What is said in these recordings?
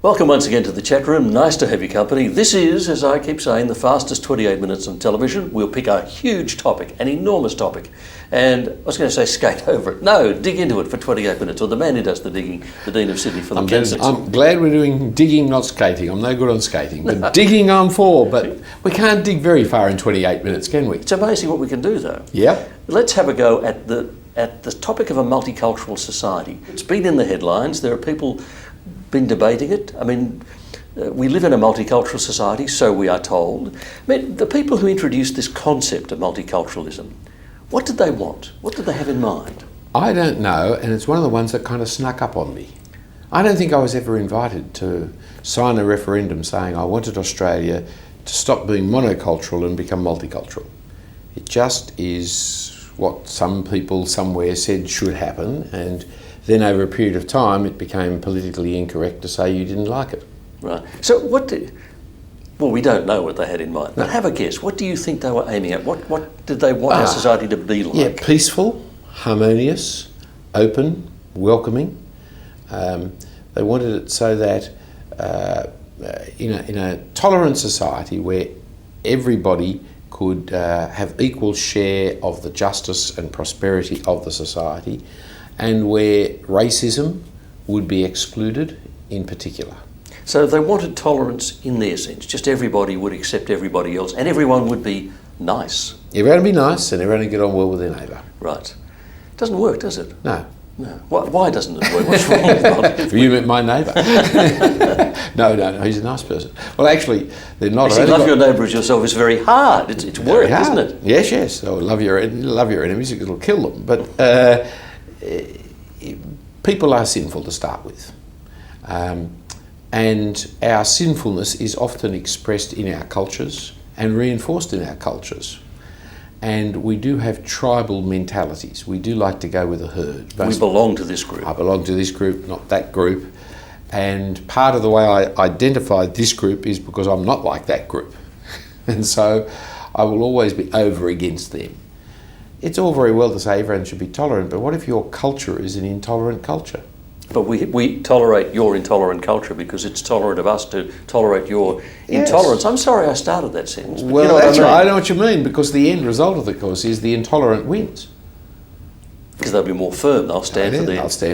Welcome once again to the chat room. Nice to have your company. This is, as I keep saying, the fastest 28 minutes on television. We'll pick a huge topic, an enormous topic, and I was going to say skate over it. No, dig into it for 28 minutes, or the man who does the digging, the Dean of Sydney for the Kansas. I'm glad we're doing digging, not skating. I'm no good on skating, but digging I'm for. But we can't dig very far in 28 minutes, can we? It's amazing what we can do, though. Yeah. Let's have a go at the topic of a multicultural society. It's been in the headlines. There are people been debating it. I mean, we live in a multicultural society, so we are told. I mean, the people who introduced this concept of multiculturalism, what did they want? What did they have in mind? I don't know, and it's one of the ones that kind of snuck up on me. I don't think I was ever invited to sign a referendum saying I wanted Australia to stop being monocultural and become multicultural. It just is what some people somewhere said should happen, and then over a period of time it became politically incorrect to say you didn't like it. Right. So well, we don't know what they had in mind, but have a guess. What do you think they were aiming at? What did they want our society to be like? Yeah, peaceful, harmonious, open, welcoming. They wanted it so that in a tolerant society where everybody could have equal share of the justice and prosperity of the society, and where racism would be excluded in particular. So they wanted tolerance in their sense, just everybody would accept everybody else and everyone would be nice. Everyone would be nice and everyone would get on well with their neighbour. Right. Doesn't work, does it? No. No. Why doesn't it work? What's wrong with it? You meant my neighbour. No, he's a nice person. Well, actually, they're not. Actually, love your neighbour as yourself is very hard. It's work, isn't it? Yes. So love your enemies, it'll kill them. But people are sinful to start with. And our sinfulness is often expressed in our cultures and reinforced in our cultures. And we do have tribal mentalities. We do like to go with the herd. We belong to this group. I belong to this group, not that group. And part of the way I identify this group is because I'm not like that group. And so I will always be over against them. It's all very well to say everyone should be tolerant, but what if your culture is an intolerant culture? But we tolerate your intolerant culture because it's tolerant of us to tolerate your intolerance. I'm sorry I started that sentence. But well, you know that's what I mean. right. I know what you mean, because the end result of the course is the intolerant wins. Because they'll be more firm. They'll stand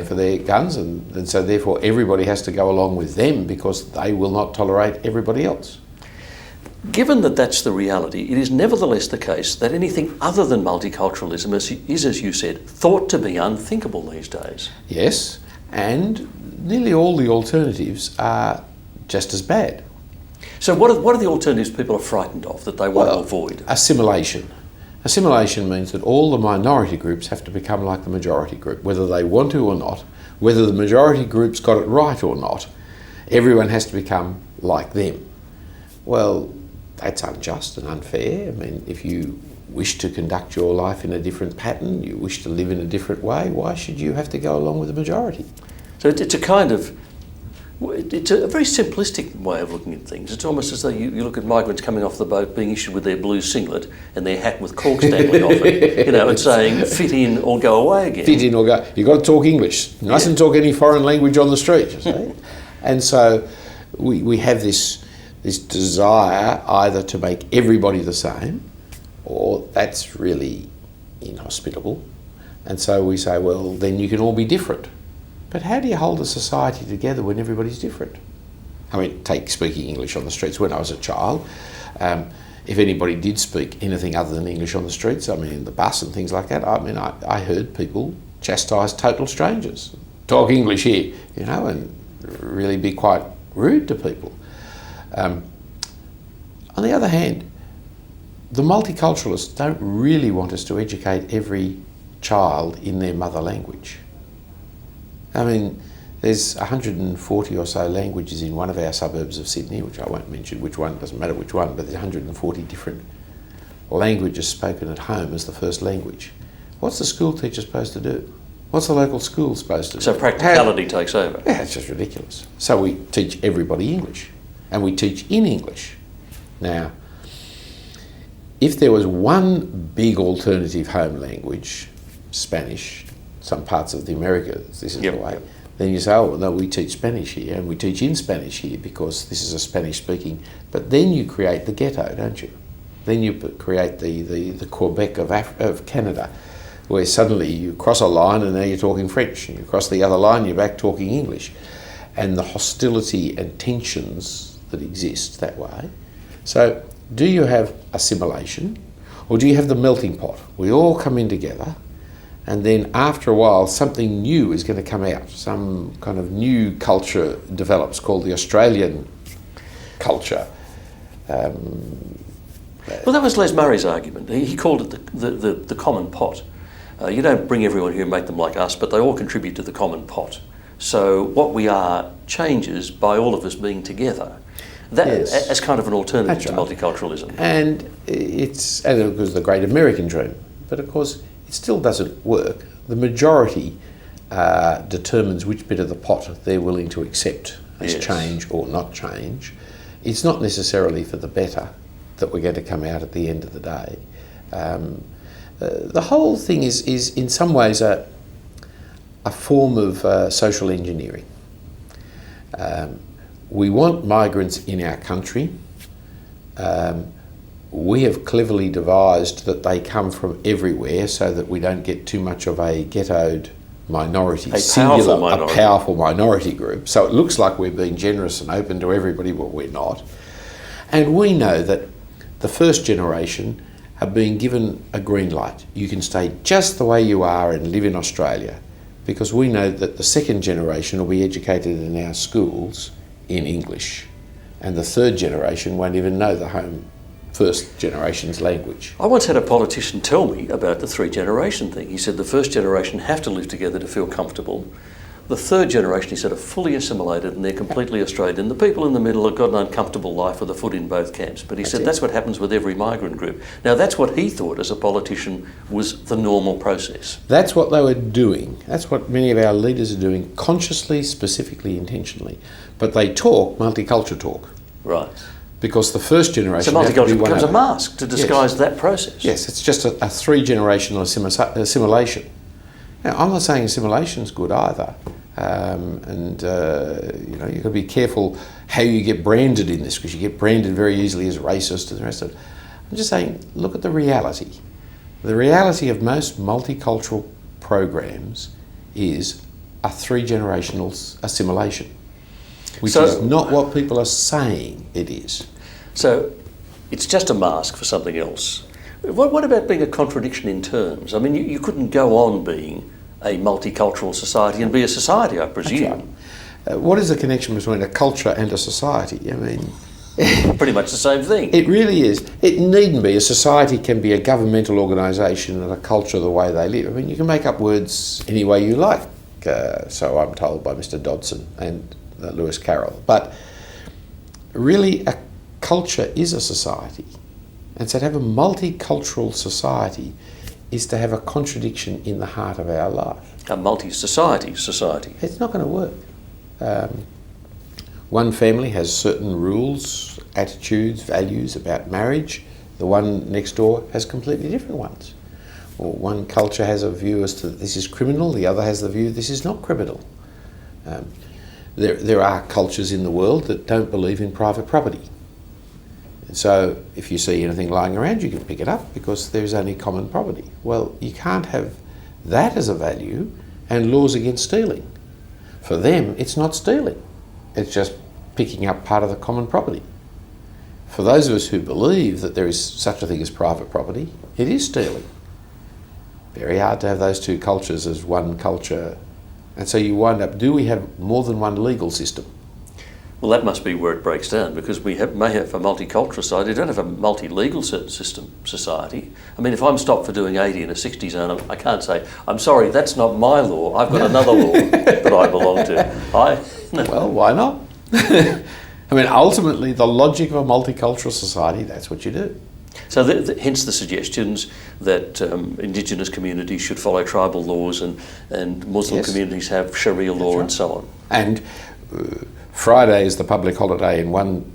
for their guns, and so therefore everybody has to go along with them because they will not tolerate everybody else. Given that that's the reality, it is nevertheless the case that anything other than multiculturalism is, as you said, thought to be unthinkable these days. Yes, and nearly all the alternatives are just as bad. So what are the alternatives people are frightened of that they want to avoid? Assimilation. Assimilation means that all the minority groups have to become like the majority group, whether they want to or not, whether the majority group's got it right or not. Everyone has to become like them. Well, that's unjust and unfair. I mean, if you wish to conduct your life in a different pattern, you wish to live in a different way, why should you have to go along with the majority? So it's a very simplistic way of looking at things. It's almost as though you look at migrants coming off the boat being issued with their blue singlet and their hat with corks dangling off it, and saying fit in or go away again. Fit in or go. You've got to talk English. You mustn't talk any foreign language on the street, you see. And so we have this desire either to make everybody the same, or that's really inhospitable. And so we say, well, then you can all be different. But how do you hold a society together when everybody's different? I mean, take speaking English on the streets. When I was a child, if anybody did speak anything other than English on the streets, I mean, in the bus and things like that, I mean, I heard people chastise total strangers. Talk English here, and really be quite rude to people. On the other hand, the multiculturalists don't really want us to educate every child in their mother language. I mean, there's 140 or so languages in one of our suburbs of Sydney, which I won't mention which one, doesn't matter which one, but there's 140 different languages spoken at home as the first language. What's the school teacher supposed to do? What's the local school supposed to do? So practicality takes over. Yeah, it's just ridiculous. So we teach everybody English, and we teach in English. Now, if there was one big alternative home language, Spanish, some parts of the Americas, this is the way, then you say, oh, no, we teach Spanish here and we teach in Spanish here because this is a Spanish-speaking. But then you create the ghetto, don't you? Then you create the Quebec of Canada, where suddenly you cross a line and now you're talking French, and you cross the other line, you're back talking English. And the hostility and tensions that exist that way. So do you have assimilation, or do you have the melting pot? We all come in together, and then after a while something new is going to come out. Some kind of new culture develops called the Australian culture. Well, that was Les Murray's argument. He called it the common pot. You don't bring everyone here and make them like us, but they all contribute to the common pot. So what we are changes by all of us being together. That as kind of an alternative to multiculturalism. And it was the great American dream. But of course, it still doesn't work. The majority determines which bit of the pot they're willing to accept as change or not change. It's not necessarily for the better that we're going to come out at the end of the day. The whole thing is in some ways a form of social engineering. We want migrants in our country. We have cleverly devised that they come from everywhere so that we don't get too much of a ghettoed minority, a powerful minority group. So it looks like we're being generous and open to everybody, but we're not. And we know that the first generation are being given a green light. You can stay just the way you are and live in Australia, because we know that the second generation will be educated in our schools in English, and the third generation won't even know the home first generation's language. I once had a politician tell me about the three-generation thing. He said the first generation have to live together to feel comfortable. The third generation, he said, are fully assimilated and they're completely Australian. The people in the middle have got an uncomfortable life with a foot in both camps. But he said that's what happens with every migrant group. Now, that's what he thought as a politician was the normal process. That's what they were doing. That's what many of our leaders are doing, consciously, specifically, intentionally. But they talk multicultural talk. Right. Because the first generation... So multicultural becomes a mask to disguise that process. Yes, it's just a three-generational assimilation. Now, I'm not saying assimilation's good either. You've got to be careful how you get branded in this, because you get branded very easily as racist and the rest of it. I'm just saying, look at the reality. The reality of most multicultural programs is a three-generational assimilation, which is not what people are saying it is. So it's just a mask for something else. What about being a contradiction in terms? I mean, you couldn't go on being a multicultural society and be a society, I presume. Right. What is the connection between a culture and a society? I mean... Pretty much the same thing. It really is. It needn't be. A society can be a governmental organisation and a culture the way they live. I mean, you can make up words any way you like, so I'm told by Mr. Dodson and Lewis Carroll. But really, a culture is a society. And so to have a multicultural society is to have a contradiction in the heart of our life. A multi-society. It's not going to work. One family has certain rules, attitudes, values about marriage. The one next door has completely different ones. Or one culture has a view as to this is criminal, the other has the view this is not criminal. There are cultures in the world that don't believe in private property. And so if you see anything lying around, you can pick it up because there's only common property. Well, you can't have that as a value and laws against stealing. For them, it's not stealing. It's just picking up part of the common property. For those of us who believe that there is such a thing as private property, it is stealing. Very hard to have those two cultures as one culture. And so you wind up, do we have more than one legal system? Well, that must be where it breaks down, because we may have a multicultural society, we don't have a multi-legal society. I mean, if I'm stopped for doing 80 in a 60 zone, I can't say, I'm sorry, that's not my law, I've got another law that I belong to. Well, why not? I mean, ultimately, the logic of a multicultural society, that's what you do. So hence the suggestions that Indigenous communities should follow tribal laws and Muslim communities have Sharia law and so on. And Friday is the public holiday in one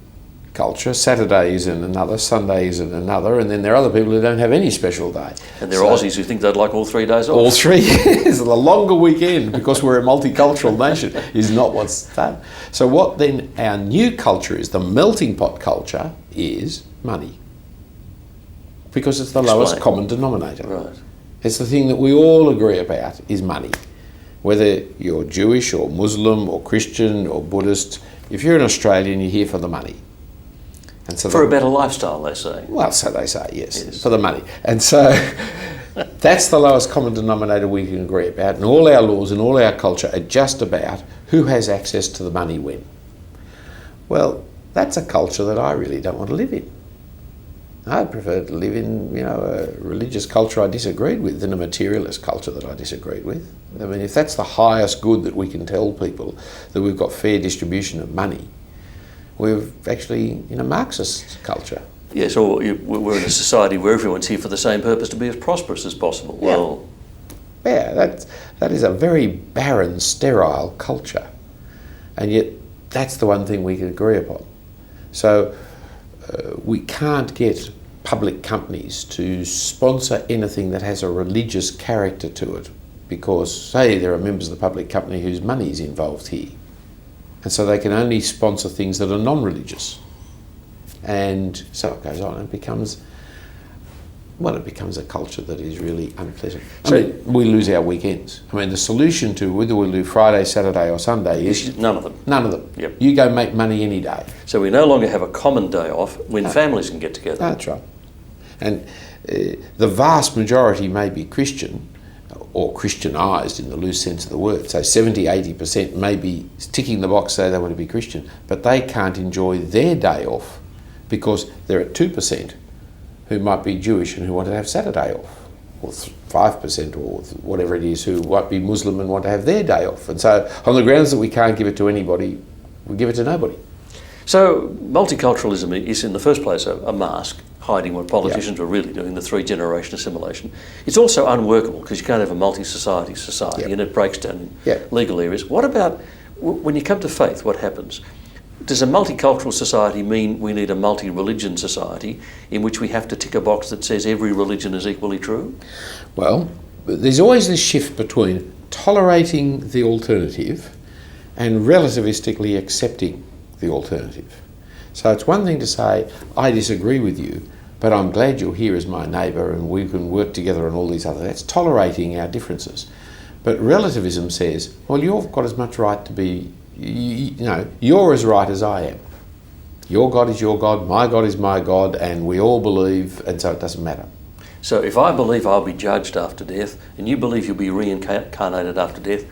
culture, Saturday is in another, Sunday is in another, and then there are other people who don't have any special day. And there are Aussies who think they'd like all 3 days off. All 3 years, the longer weekend, because we're a multicultural nation, is not what's done. So what then our new culture is, the melting pot culture, is money. Because it's the lowest common denominator. Right. It's the thing that we all agree about is money. Whether you're Jewish or Muslim or Christian or Buddhist, if you're an Australian, you're here for the money. And so for a better lifestyle, they say. Well, so they say, yes, for the money. And so that's the lowest common denominator we can agree about. And all our laws and all our culture are just about who has access to the money when. Well, that's a culture that I really don't want to live in. I'd prefer to live in, a religious culture I disagreed with than a materialist culture that I disagreed with. I mean, if that's the highest good that we can tell people, that we've got fair distribution of money, we're actually in a Marxist culture. Yes, or we're in a society where everyone's here for the same purpose, to be as prosperous as possible. Yeah. Well, yeah, that is a very barren, sterile culture. And yet that's the one thing we can agree upon. So we can't get public companies to sponsor anything that has a religious character to it because, say, there are members of the public company whose money is involved here. And so they can only sponsor things that are non-religious. And so it goes on. It becomes a culture that is really unpleasant. We lose our weekends. I mean, the solution to whether we do Friday, Saturday or Sunday is... None of them. None of them. Yep. You go make money any day. So we no longer have a common day off when families can get together. That's right. And the vast majority may be Christian or Christianised in the loose sense of the word. So 70, 80% may be ticking the box, say they want to be Christian, but they can't enjoy their day off because there are 2% who might be Jewish and who want to have Saturday off, or 5% or whatever it is who might be Muslim and want to have their day off. And so on the grounds that we can't give it to anybody, we give it to nobody. So multiculturalism is in the first place a mask hiding what politicians were really doing, the 3-generation assimilation. It's also unworkable because you can't have a multi-society and it breaks down in legal areas. What about, when you come to faith, what happens? Does a multicultural society mean we need a multi-religion society in which we have to tick a box that says every religion is equally true? Well, there's always this shift between tolerating the alternative and relativistically accepting the alternative. So it's one thing to say, I disagree with you, but I'm glad you're here as my neighbour and we can work together on all these other... That's tolerating our differences. But relativism says, well, you've got as much right to be... you're as right as I am. Your God is your God, my God is my God, and we all believe, and so it doesn't matter. So if I believe I'll be judged after death, and you believe you'll be reincarnated after death,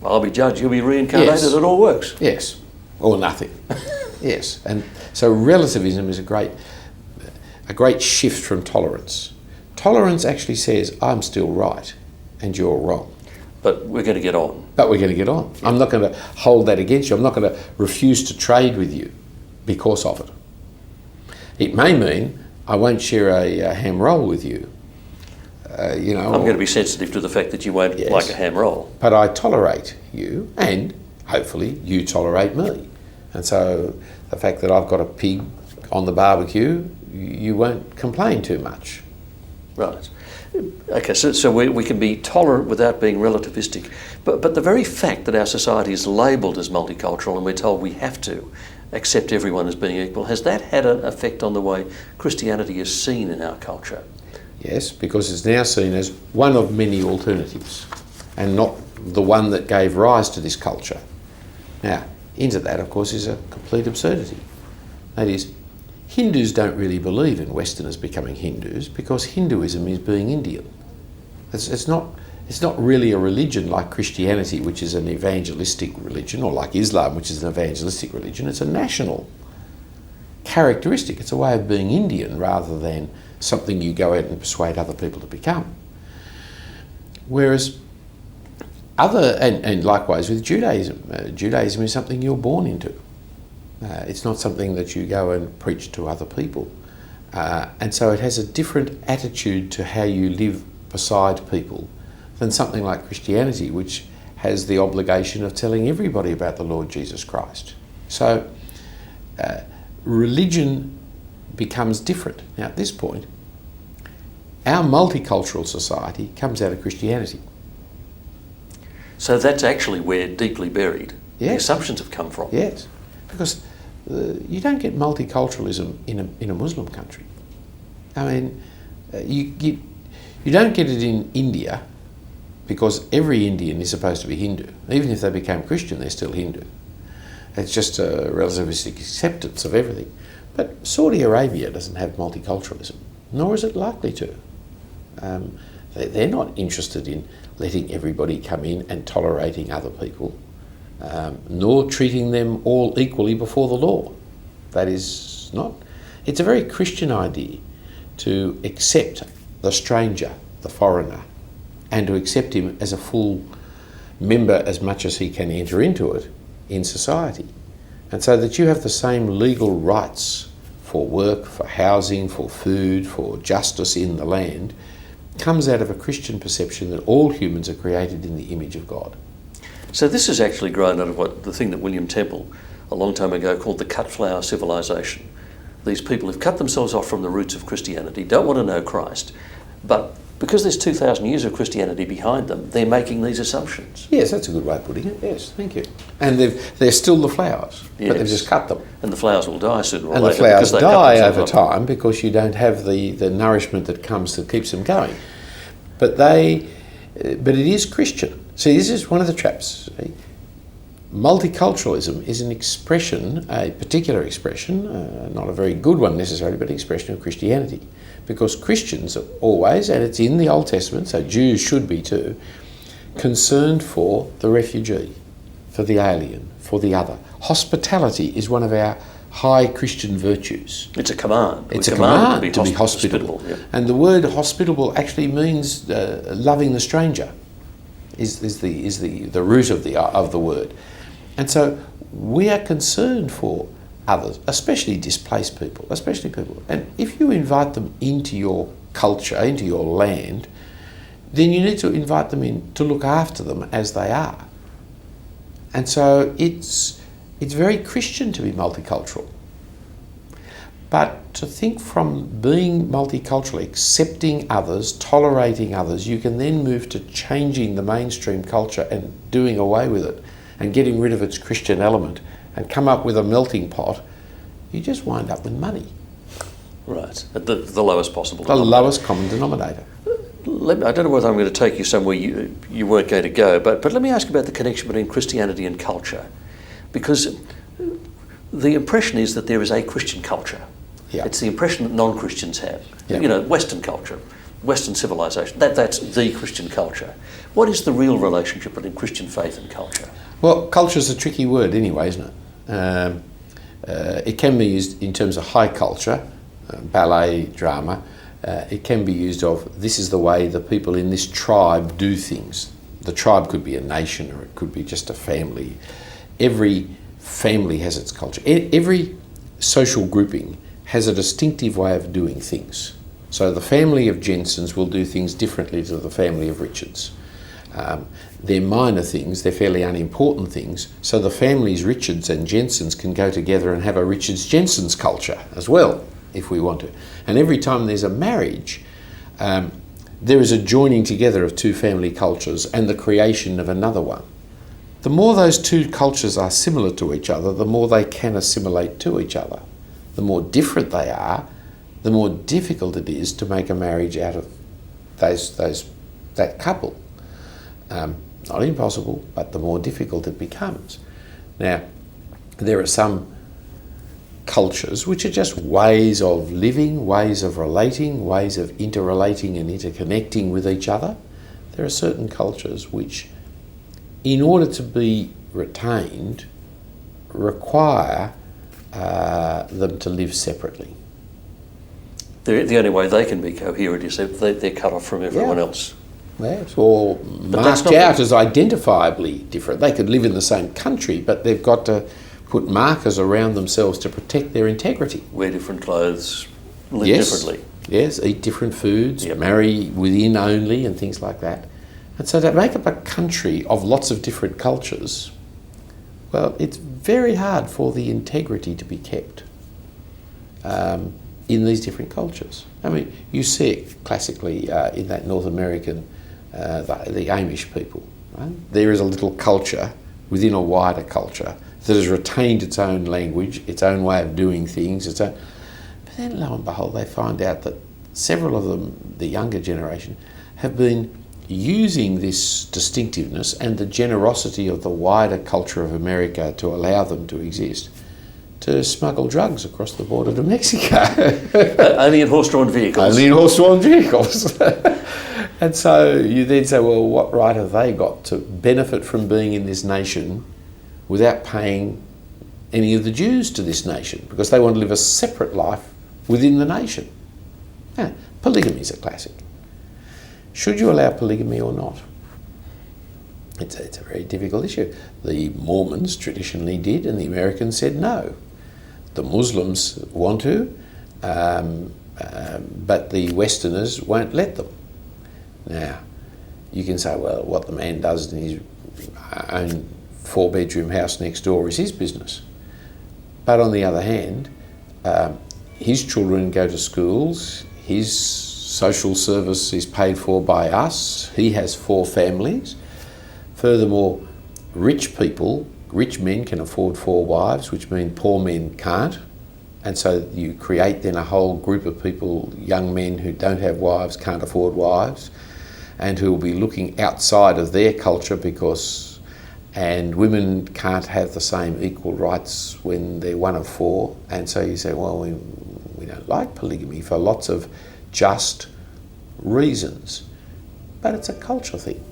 I'll be judged, you'll be reincarnated, yes. It all works. Yes, or nothing. Yes, and so relativism is a great shift from tolerance. Tolerance actually says, I'm still right, and you're wrong. But we're going to get on. Yeah. I'm not going to hold that against you. I'm not going to refuse to trade with you because of it. It may mean I won't share a ham roll with you. I'm going to be sensitive to the fact that you won't like a ham roll. But I tolerate you, and hopefully you tolerate me. And so the fact that I've got a pig on the barbecue, you won't complain too much. Right. Okay, so we can be tolerant without being relativistic. But the very fact that our society is labelled as multicultural and we're told we have to accept everyone as being equal, has that had an effect on the way Christianity is seen in our culture? Yes, because it's now seen as one of many alternatives and not the one that gave rise to this culture. Now, into that, of course, is a complete absurdity. That is, Hindus don't really believe in Westerners becoming Hindus because Hinduism is being Indian. It's not really a religion like Christianity, which is an evangelistic religion, or like Islam, which is an evangelistic religion. It's a national characteristic. It's a way of being Indian rather than something you go out and persuade other people to become. Whereas and likewise with Judaism. Judaism is something you're born into. It's not something that you go and preach to other people. And so it has a different attitude to how you live beside people than something like Christianity, which has the obligation of telling everybody about the Lord Jesus Christ. So religion becomes different. Now, at this point, our multicultural society comes out of Christianity. So that's actually where deeply buried the Yes. assumptions have come from. Yes, because you don't get multiculturalism in a Muslim country. I mean, you don't get it in India because every Indian is supposed to be Hindu. Even if they became Christian, they're still Hindu. It's just a relativistic acceptance of everything. But Saudi Arabia doesn't have multiculturalism, nor is it likely to. They're not interested in letting everybody come in and tolerating other people, nor treating them all equally before the law. That is not... It's a very Christian idea to accept the stranger, the foreigner, and to accept him as a full member as much as he can enter into it in society. And so that you have the same legal rights for work, for housing, for food, for justice in the land, comes out of a Christian perception that all humans are created in the image of God. So this has actually grown out of the thing that William Temple a long time ago called the cut flower civilization. These people have cut themselves off from the roots of Christianity, don't want to know Christ, but because there's 2,000 years of Christianity behind them, they're making these assumptions. Yes, that's a good way of putting it. Yes, thank you. And they're still the flowers, Yes. but they've just cut them. And the flowers will die sooner or And later. the flowers because they cut die themselves over off. time because you don't have the nourishment that keeps them going. But it is Christian. See, this is one of the traps. See? Multiculturalism is an expression, a particular expression, not a very good one necessarily, but an expression of Christianity. Because Christians are always, and it's in the Old Testament, so Jews should be too, concerned for the refugee, for the alien, for the other. Hospitality is one of our high Christian virtues. It's a command. It's We're a command commanded to be hospitable. Yeah. And the word hospitable actually means loving the stranger, is the root of the word. And so we are concerned for others, especially displaced people, And if you invite them into your culture, into your land, then you need to invite them in to look after them as they are. And so it's very Christian to be multicultural. But to think from being multicultural, accepting others, tolerating others, you can then move to changing the mainstream culture and doing away with it and getting rid of its Christian element and come up with a melting pot, you just wind up with money. Right, at the lowest possible The lowest common denominator. I don't know whether I'm going to take you somewhere you weren't going to go, but let me ask about the connection between Christianity and culture. Because the impression is that there is a Christian culture. Yeah. It's the impression that non-Christians have. Yeah. You know, Western culture, Western civilization, that's the Christian culture. What is the real relationship between Christian faith and culture? Well, culture's a tricky word anyway, isn't it? It can be used in terms of high culture, ballet, drama. It can be used of, this is the way the people in this tribe do things. The tribe could be a nation or it could be just a family. Every family has its culture. Every social grouping has a distinctive way of doing things. So the family of Jensens will do things differently to the family of Richards. They're minor things, they're fairly unimportant things, so the families Richards and Jensens can go together and have a Richards-Jensens culture as well, if we want to. And every time there's a marriage, there is a joining together of two family cultures and the creation of another one. The more those two cultures are similar to each other, the more they can assimilate to each other. The more different they are, the more difficult it is to make a marriage out of that couple. Not impossible, but the more difficult it becomes. Now, there are some cultures which are just ways of living, ways of relating, ways of interrelating and interconnecting with each other. There are certain cultures which, in order to be retained, require them to live separately. The only way they can be coherent is if they're cut off from everyone else. Yes, or marked out as identifiably different. They could live in the same country, but they've got to put markers around themselves to protect their integrity. Wear different clothes, live differently. Yes, eat different foods, Yep. marry within only and things like that. And so to make up a country of lots of different cultures, well, it's very hard for the integrity to be kept. in these different cultures. I mean, you see it classically in that North American, the Amish people. Right? There is a little culture within a wider culture that has retained its own language, its own way of doing things. But then, lo and behold, they find out that several of them, the younger generation, have been using this distinctiveness and the generosity of the wider culture of America to allow them to exist to smuggle drugs across the border to Mexico. Only in horse-drawn vehicles. Only in horse-drawn vehicles. And so you then say, well, what right have they got to benefit from being in this nation without paying any of the dues to this nation? Because they want to live a separate life within the nation. Yeah, polygamy is a classic. Should you allow polygamy or not? It's a very difficult issue. The Mormons traditionally did, and the Americans said no. The Muslims want to, but the Westerners won't let them. Now, you can say, well, what the man does in his own 4-bedroom house next door is his business. But on the other hand, his children go to schools, his social service is paid for by us, he has 4 families. Furthermore, rich men can afford 4 wives, which means poor men can't. And so you create then a whole group of people, young men who don't have wives, can't afford wives, and who will be looking outside of their culture and women can't have the same equal rights when they're one of 4. And so you say, well, we don't like polygamy for lots of just reasons. But it's a culture thing.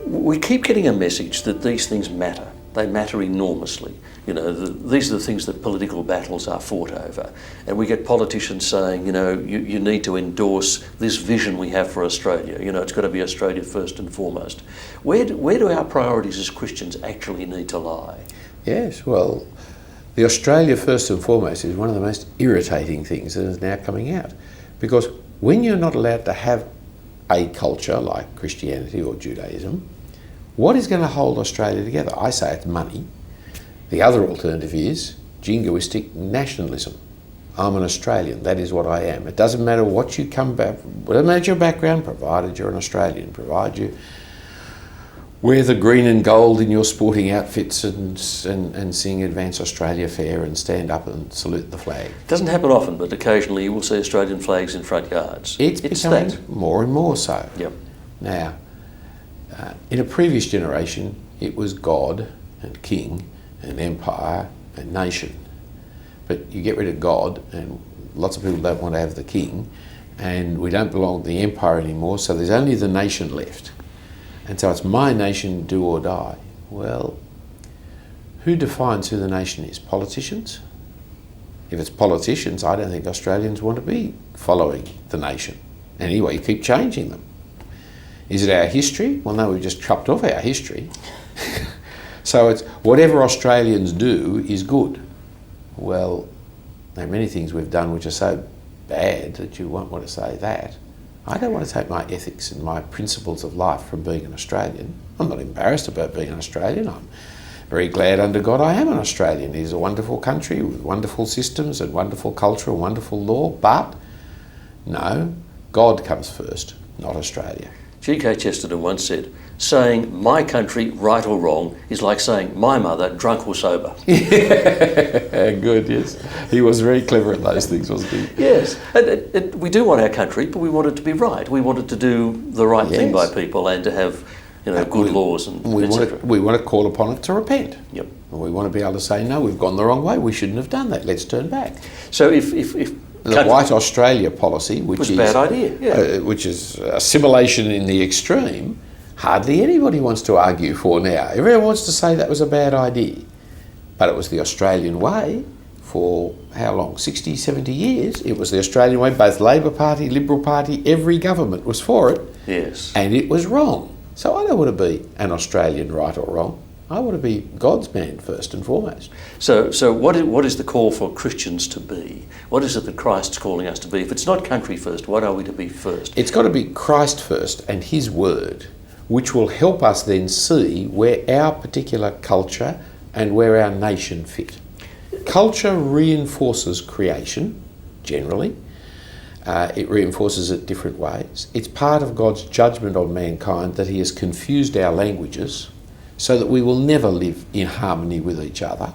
We keep getting a message that these things matter. They matter enormously. You know, these are the things that political battles are fought over. And we get politicians saying, you know, you need to endorse this vision we have for Australia. You know, it's got to be Australia first and foremost. Where do our priorities as Christians actually need to lie? Yes, well, the Australia first and foremost is one of the most irritating things that is now coming out. Because when you're not allowed to have a culture like Christianity or Judaism, what is going to hold Australia together? I say it's money. The other alternative is jingoistic nationalism. I'm an Australian, that is what I am. It doesn't matter what you come back, doesn't matter your background, provided you're an Australian, provided you wear the green and gold in your sporting outfits and sing Advance Australia Fair and stand up and salute the flag. It doesn't happen often, but occasionally you will see Australian flags in front yards. It's becoming that. More and more so. Yep. Now, in a previous generation, it was God and King and Empire and Nation. But you get rid of God, and lots of people don't want to have the King, and we don't belong to the Empire anymore, so there's only the nation left. And so it's my nation, do or die. Well, who defines who the nation is? Politicians? If it's politicians, I don't think Australians want to be following the nation. Anyway, you keep changing them. Is it our history? Well, no, we've just chopped off our history. So it's whatever Australians do is good. Well, there are many things we've done which are so bad that you won't want to say that. I don't want to take my ethics and my principles of life from being an Australian. I'm not embarrassed about being an Australian. I'm very glad under God I am an Australian. It is a wonderful country with wonderful systems and wonderful culture and wonderful law. But no, God comes first, not Australia. G.K. Chesterton once said, saying my country, right or wrong, is like saying my mother, drunk or sober. Good, yes. He was very clever at those things, wasn't he? Yes. We do want our country, but we want it to be right. We want it to do the right thing by people and to have, you know, good laws and etc. We want to call upon it to repent. Yep. And we want to be able to say, no, we've gone the wrong way. We shouldn't have done that. Let's turn back. So if the White Australia policy, which was is a bad idea, which is assimilation in the extreme, hardly anybody wants to argue for now. Everyone wants to say that was a bad idea. But it was the Australian way for how long? 60, 70 years. It was the Australian way. Both Labor Party, Liberal Party, every government was for it. Yes. And it was wrong. So I don't want to be an Australian, right or wrong. I want to be God's man first and foremost. So what is the call for Christians to be? What is it that Christ's calling us to be? If it's not country first, what are we to be first? It's got to be Christ first and his word, which will help us then see where our particular culture and where our nation fit. culture reinforces creation, generally. It reinforces it different ways. It's part of God's judgment on mankind that he has confused our languages so that we will never live in harmony with each other.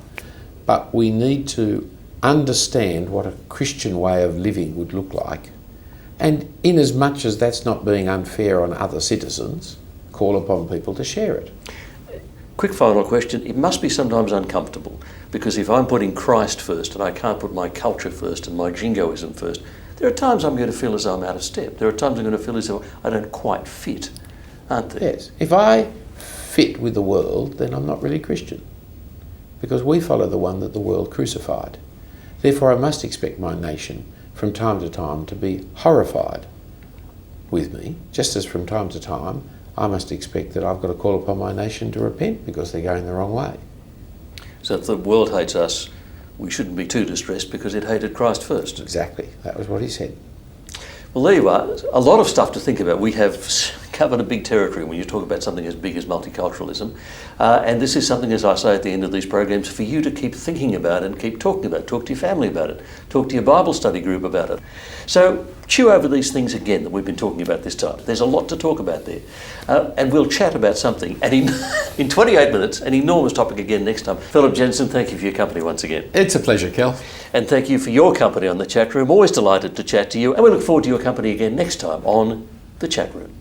But we need to understand what a Christian way of living would look like. And in as much as that's not being unfair on other citizens, call upon people to share it. Quick final question. It must be sometimes uncomfortable, because if I'm putting Christ first and I can't put my culture first and my jingoism first, there are times I'm going to feel as though I'm out of step. There are times I'm going to feel as though I don't quite fit, aren't there? Yes. If I fit with the world, then I'm not really Christian, because we follow the one that the world crucified. Therefore, I must expect my nation from time to time to be horrified with me, just as from time to time I must expect that I've got to call upon my nation to repent because they're going the wrong way. So if the world hates us, we shouldn't be too distressed because it hated Christ first. Exactly. That was what he said. Well, there you are. A lot of stuff to think about. We have covered a big territory when you talk about something as big as multiculturalism. And this is something, as I say at the end of these programs, for you to keep thinking about and keep talking about. Talk to your family about it. Talk to your Bible study group about it. So chew over these things again that we've been talking about this time. There's a lot to talk about there. And we'll chat about something. And in 28 minutes, an enormous topic again next time. Philip Jensen, thank you for your company once again. It's a pleasure, Kel. And thank you for your company on the chat room. Always delighted to chat to you. And we look forward to your company again next time on the chat room.